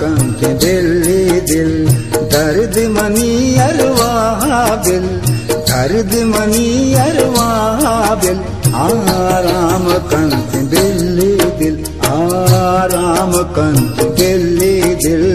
कंठ दिल्ली दिल दर्द मनी अरवाबिल दर्द मनी अरवाबिल आराम कंठ दिल्ली दिल आराम कंठ दिल्ली दिल।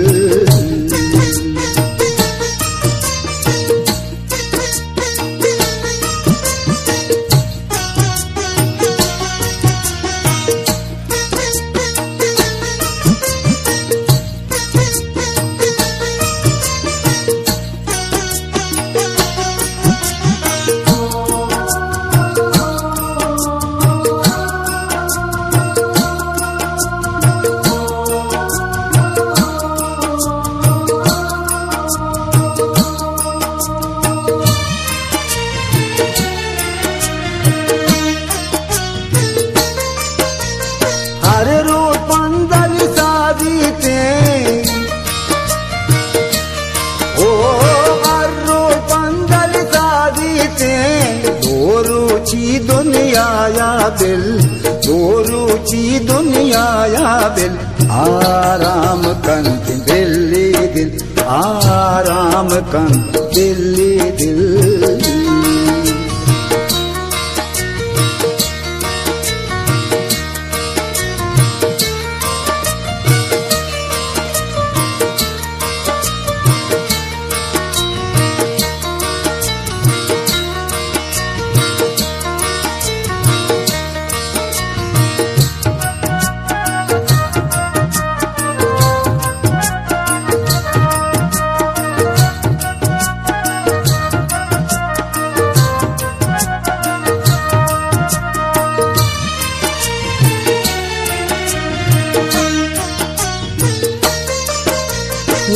हर रोज पंदल सादीते ओ हर रोज पंदल सादीते दो रुचि दुनिया या दिल दो रुचि दुनिया या दिल आराम कंठ दिल्ली दिल आराम कंठ दिल्ली दिल।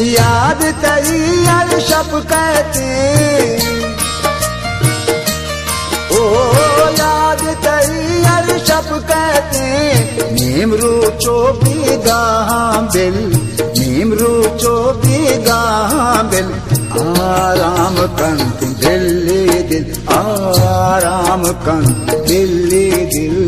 याद तेरी अर्शब कहते ओ याद तेरी अर्शब कहते नीमरू चोबी गां बिल नीमरू चोबी गां बिल आराम कंठ दिल्ली दिल आराम कंठ दिल्ली दिल।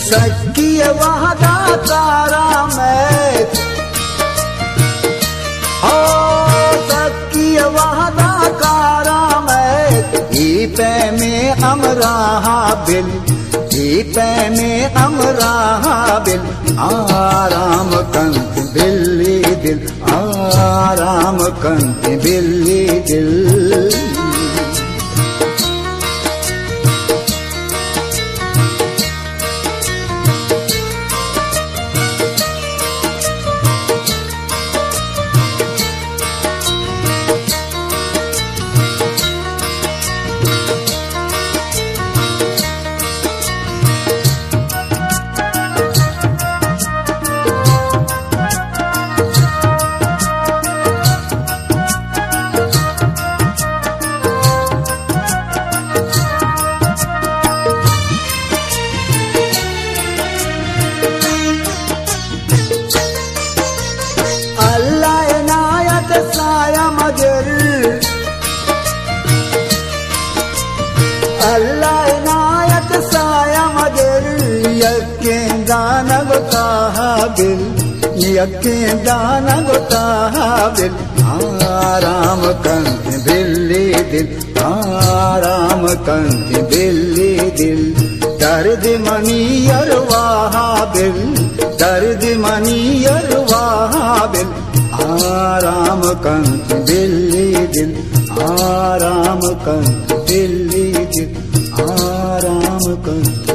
सच्ची वहदा तारा मैं ओ सच्ची वहदा कारा मैं ई पे में अमराहा बिल ई पे में अमराहा बिल आराम कंठ दिल्ली दिल आराम कंठ दिल्ली दिल। अल्लाह इनायत साया मगर यकीन दाना गोताबिल यकीन दाना गोताबिल आराम कंठ दिल्ली दिल आराम कंठ दिल्ली दिल दर्द मनी अरवाबिल दर्द मनी अरवाबिल आराम कंठ दिल्ली दिल आराम कंठ दिल्ली दिल आराम कंठ